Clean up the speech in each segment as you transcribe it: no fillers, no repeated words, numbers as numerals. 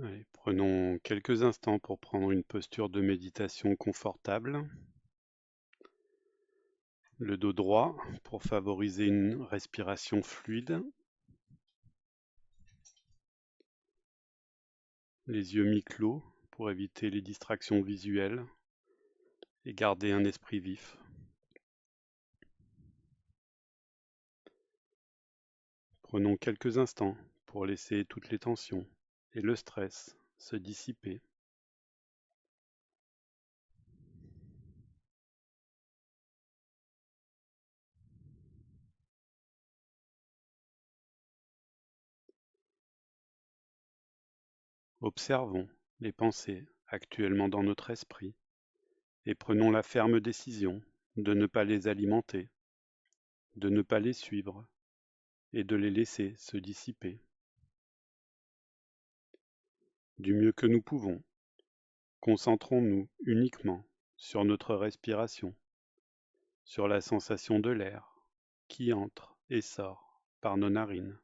Allez, prenons quelques instants pour prendre une posture de méditation confortable. Le dos droit pour favoriser une respiration fluide. Les yeux mi-clos pour éviter les distractions visuelles et garder un esprit vif. Prenons quelques instants pour laisser toutes les tensions et le stress se dissiper. Observons les pensées actuellement dans notre esprit et prenons la ferme décision de ne pas les alimenter, de ne pas les suivre et de les laisser se dissiper. Du mieux que nous pouvons, concentrons-nous uniquement sur notre respiration, sur la sensation de l'air qui entre et sort par nos narines.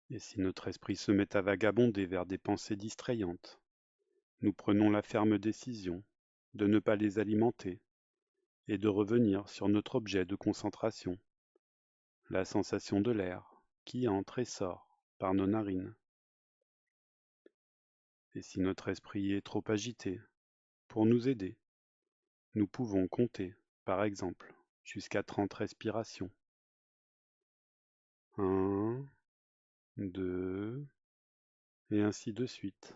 Et si notre esprit se met à vagabonder vers des pensées distrayantes, nous prenons la ferme décision de ne pas les alimenter et de revenir sur notre objet de concentration, la sensation de l'air qui entre et sort par nos narines. Et si notre esprit est trop agité, pour nous aider, nous pouvons compter, par exemple, jusqu'à 30 respirations. 1, 2, et ainsi de suite.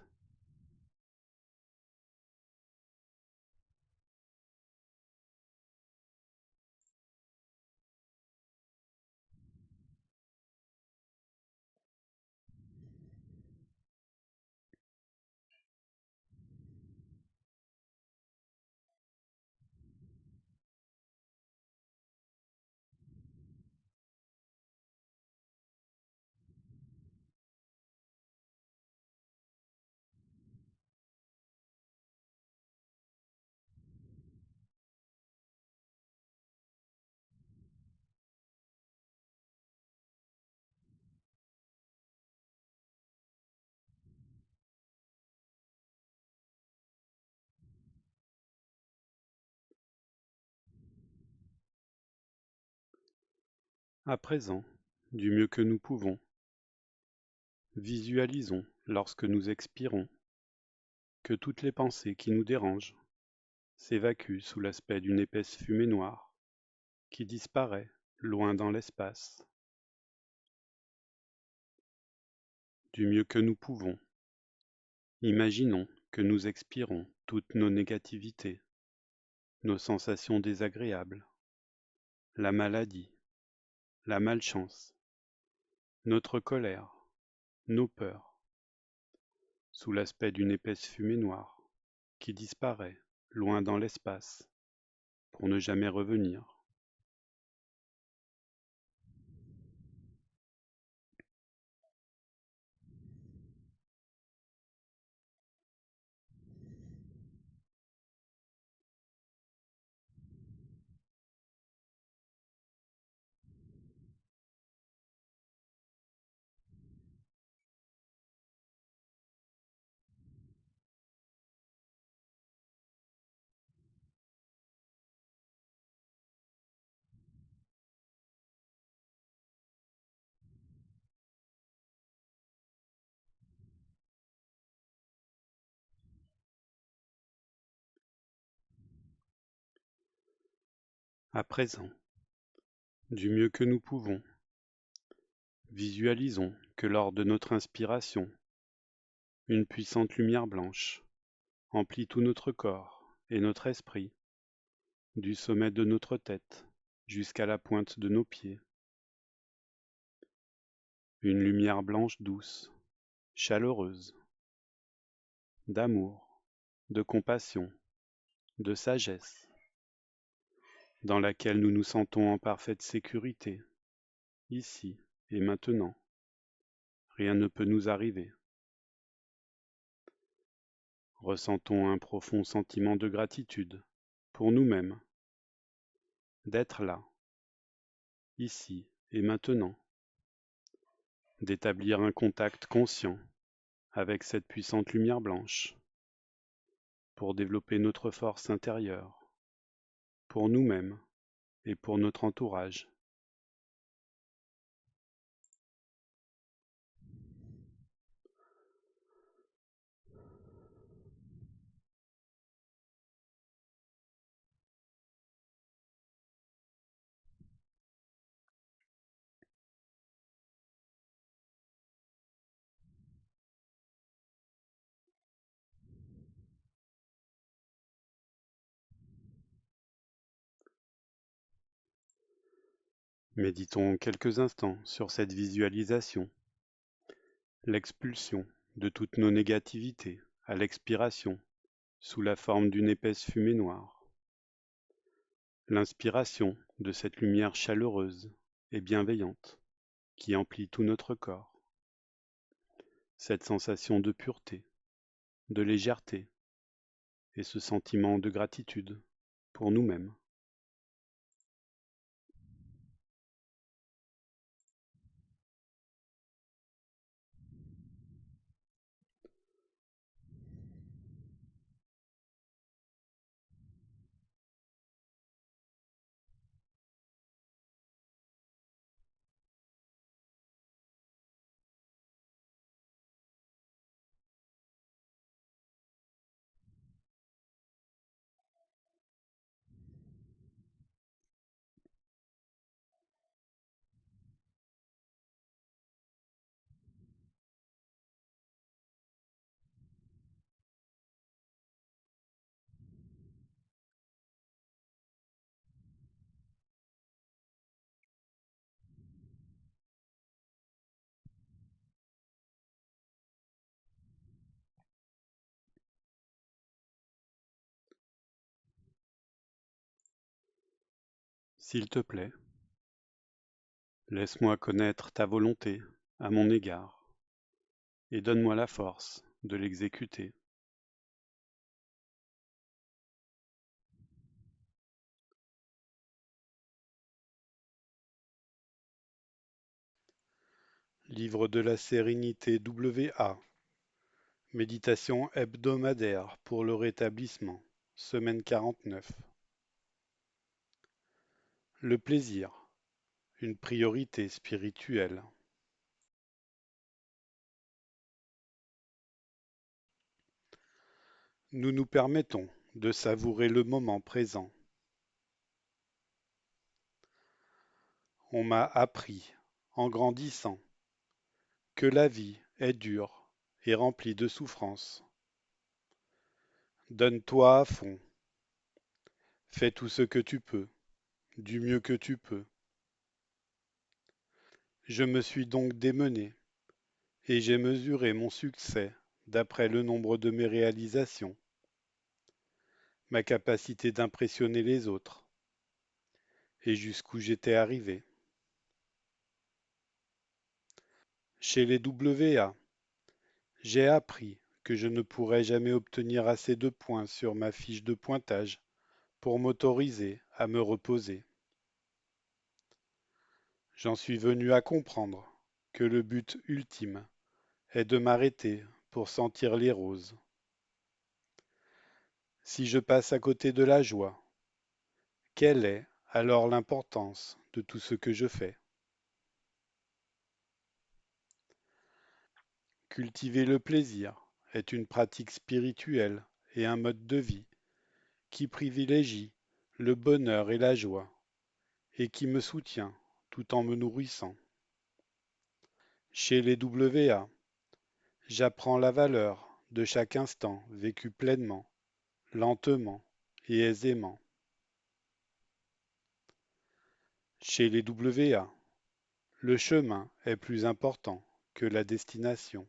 À présent, du mieux que nous pouvons, visualisons, lorsque nous expirons, que toutes les pensées qui nous dérangent s'évacuent sous l'aspect d'une épaisse fumée noire qui disparaît loin dans l'espace. Du mieux que nous pouvons, imaginons que nous expirons toutes nos négativités, nos sensations désagréables, la maladie, la malchance, notre colère, nos peurs, sous l'aspect d'une épaisse fumée noire qui disparaît loin dans l'espace pour ne jamais revenir. À présent, Du mieux que nous pouvons, visualisons que lors de notre inspiration, une puissante lumière blanche emplit tout notre corps et notre esprit, du sommet de notre tête jusqu'à la pointe de nos pieds. Une lumière blanche douce, chaleureuse, d'amour, de compassion, de sagesse, dans laquelle nous nous sentons en parfaite sécurité, ici et maintenant. Rien ne peut nous arriver. Ressentons un profond sentiment de gratitude pour nous-mêmes, d'être là, ici et maintenant, d'établir un contact conscient avec cette puissante lumière blanche pour développer notre force intérieure, pour nous-mêmes et pour notre entourage. Méditons quelques instants sur cette visualisation, l'expulsion de toutes nos négativités à l'expiration sous la forme d'une épaisse fumée noire, l'inspiration de cette lumière chaleureuse et bienveillante qui emplit tout notre corps, cette sensation de pureté, de légèreté et ce sentiment de gratitude pour nous-mêmes. S'il te plaît, laisse-moi connaître ta volonté à mon égard et donne-moi la force de l'exécuter. Livre de la sérénité WA. Méditation hebdomadaire pour le rétablissement. Semaine 49. Le plaisir, une priorité spirituelle. Nous nous permettons de savourer le moment présent. On m'a appris, en grandissant, que la vie est dure et remplie de souffrances. Donne-toi à fond. Fais tout ce que tu peux, du mieux que tu peux. Je me suis donc démené et j'ai mesuré mon succès d'après le nombre de mes réalisations, ma capacité d'impressionner les autres et jusqu'où j'étais arrivé. Chez les WA, j'ai appris que je ne pourrais jamais obtenir assez de points sur ma fiche de pointage pour m'autoriser à me reposer. J'en suis venu à comprendre que le but ultime est de m'arrêter pour sentir les roses. Si je passe à côté de la joie, quelle est alors l'importance de tout ce que je fais? Cultiver le plaisir est une pratique spirituelle et un mode de vie qui privilégie le bonheur et la joie et qui me soutient tout en me nourrissant. Chez les WA, j'apprends la valeur de chaque instant vécu pleinement, lentement et aisément. Chez les WA, le chemin est plus important que la destination.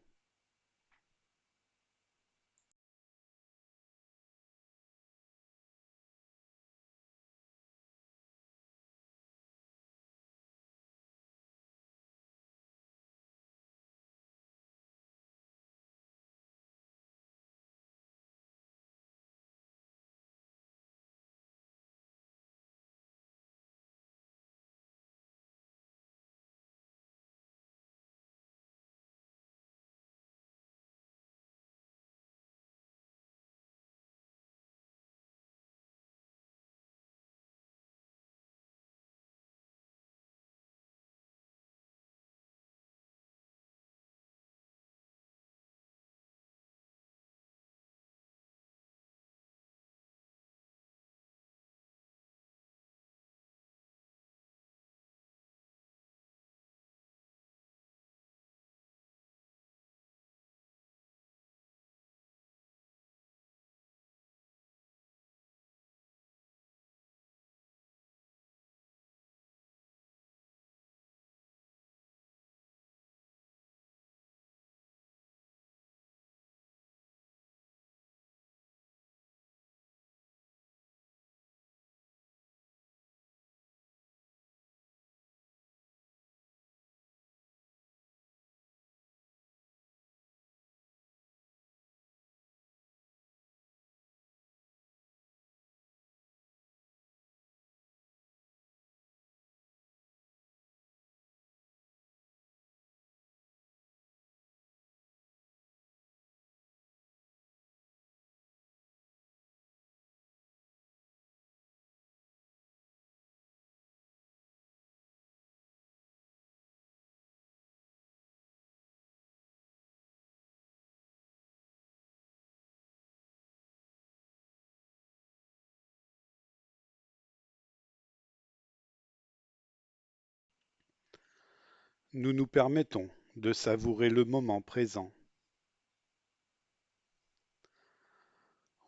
Nous nous permettons de savourer le moment présent.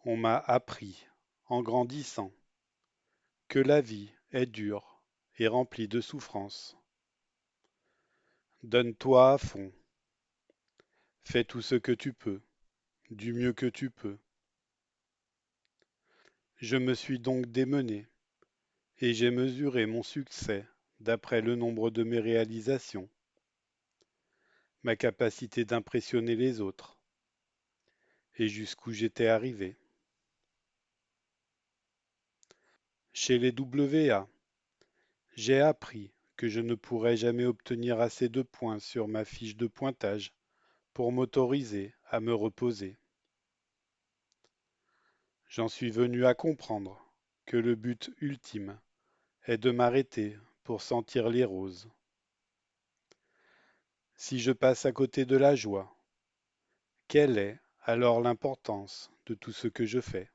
On m'a appris, en grandissant, que la vie est dure et remplie de souffrances. Donne-toi à fond, fais tout ce que tu peux, du mieux que tu peux. Je me suis donc démené et j'ai mesuré mon succès d'après le nombre de mes réalisations, ma capacité d'impressionner les autres et jusqu'où j'étais arrivé. Chez les WA, j'ai appris que je ne pourrais jamais obtenir assez de points sur ma fiche de pointage pour m'autoriser à me reposer. J'en suis venu à comprendre que le but ultime est de m'arrêter pour sentir les roses. Si je passe à côté de la joie, quelle est alors l'importance de tout ce que je fais?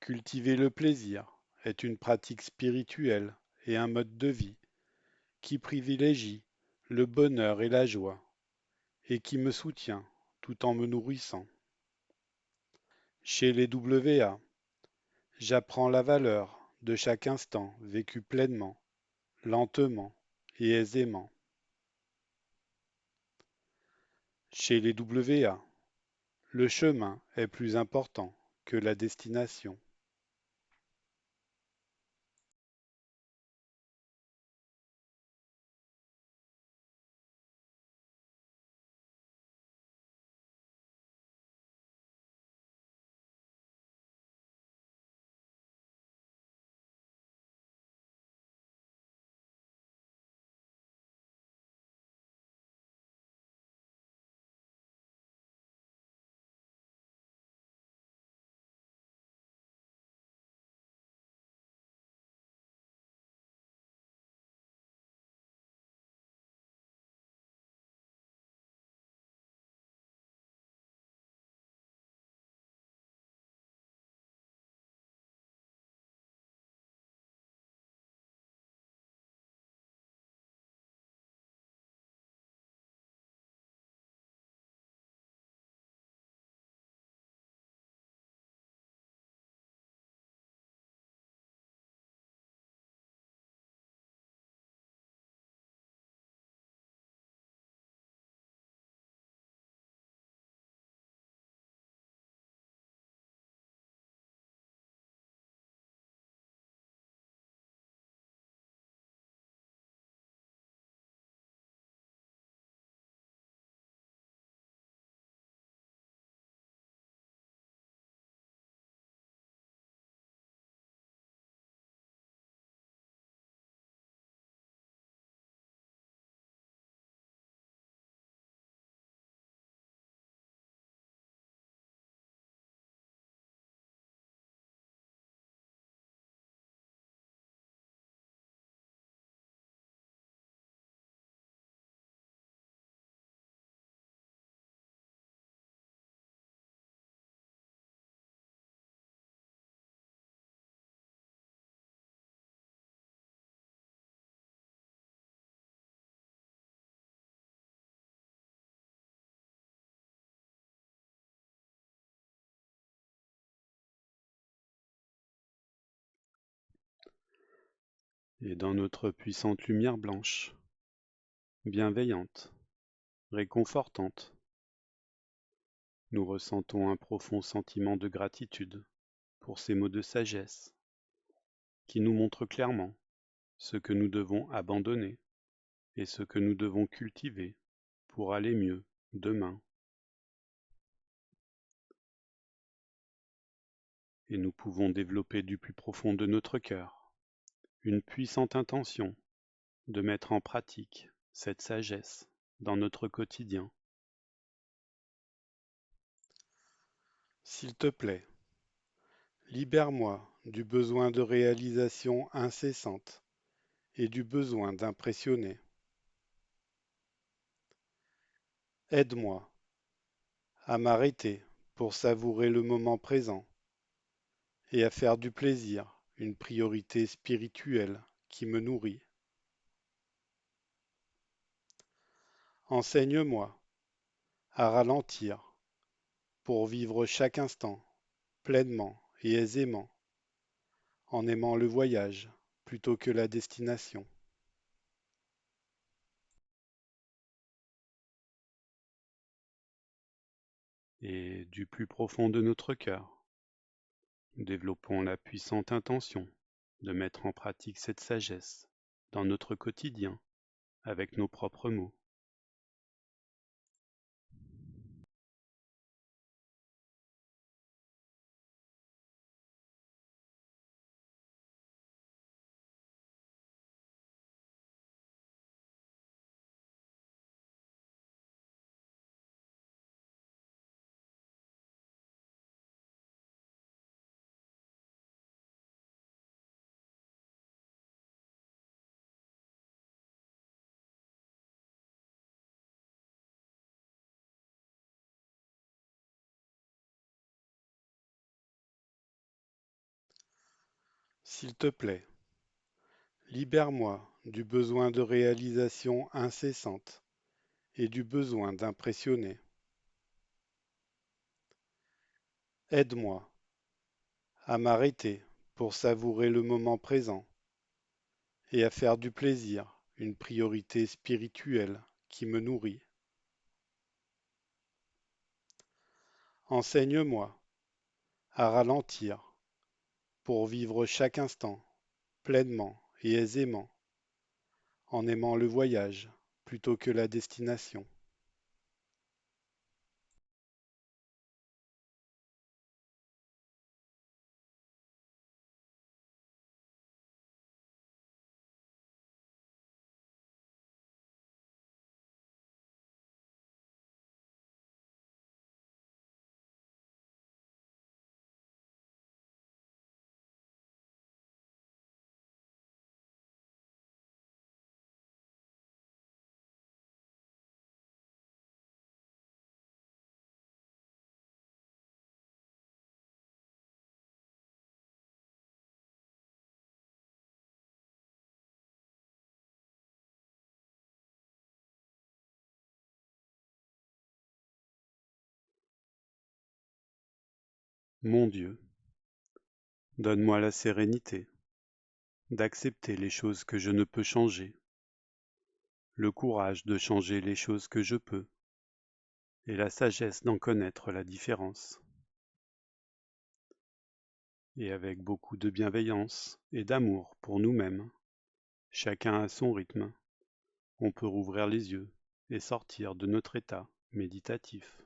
Cultiver le plaisir est une pratique spirituelle et un mode de vie qui privilégie le bonheur et la joie et qui me soutient tout en me nourrissant. Chez les WA, j'apprends la valeur de chaque instant vécu pleinement, lentement et aisément. Chez les WA, le chemin est plus important que la destination. Et dans notre puissante lumière blanche, bienveillante, réconfortante, nous ressentons un profond sentiment de gratitude pour ces mots de sagesse qui nous montrent clairement ce que nous devons abandonner et ce que nous devons cultiver pour aller mieux demain. Et nous pouvons développer du plus profond de notre cœur une puissante intention de mettre en pratique cette sagesse dans notre quotidien. S'il te plaît, libère-moi du besoin de réalisation incessante et du besoin d'impressionner. Aide-moi à m'arrêter pour savourer le moment présent et à faire du plaisir une priorité spirituelle qui me nourrit. Enseigne-moi à ralentir pour vivre chaque instant pleinement et aisément en aimant le voyage plutôt que la destination. Et du plus profond de notre cœur, développons la puissante intention de mettre en pratique cette sagesse dans notre quotidien avec nos propres mots. S'il te plaît, libère-moi du besoin de réalisation incessante et du besoin d'impressionner. Aide-moi à m'arrêter pour savourer le moment présent et à faire du plaisir une priorité spirituelle qui me nourrit. Enseigne-moi à ralentir pour vivre chaque instant pleinement et aisément en aimant le voyage plutôt que la destination. Mon Dieu, donne-moi la sérénité d'accepter les choses que je ne peux changer, le courage de changer les choses que je peux, et la sagesse d'en connaître la différence. Et avec beaucoup de bienveillance et d'amour pour nous-mêmes, chacun à son rythme, on peut rouvrir les yeux et sortir de notre état méditatif.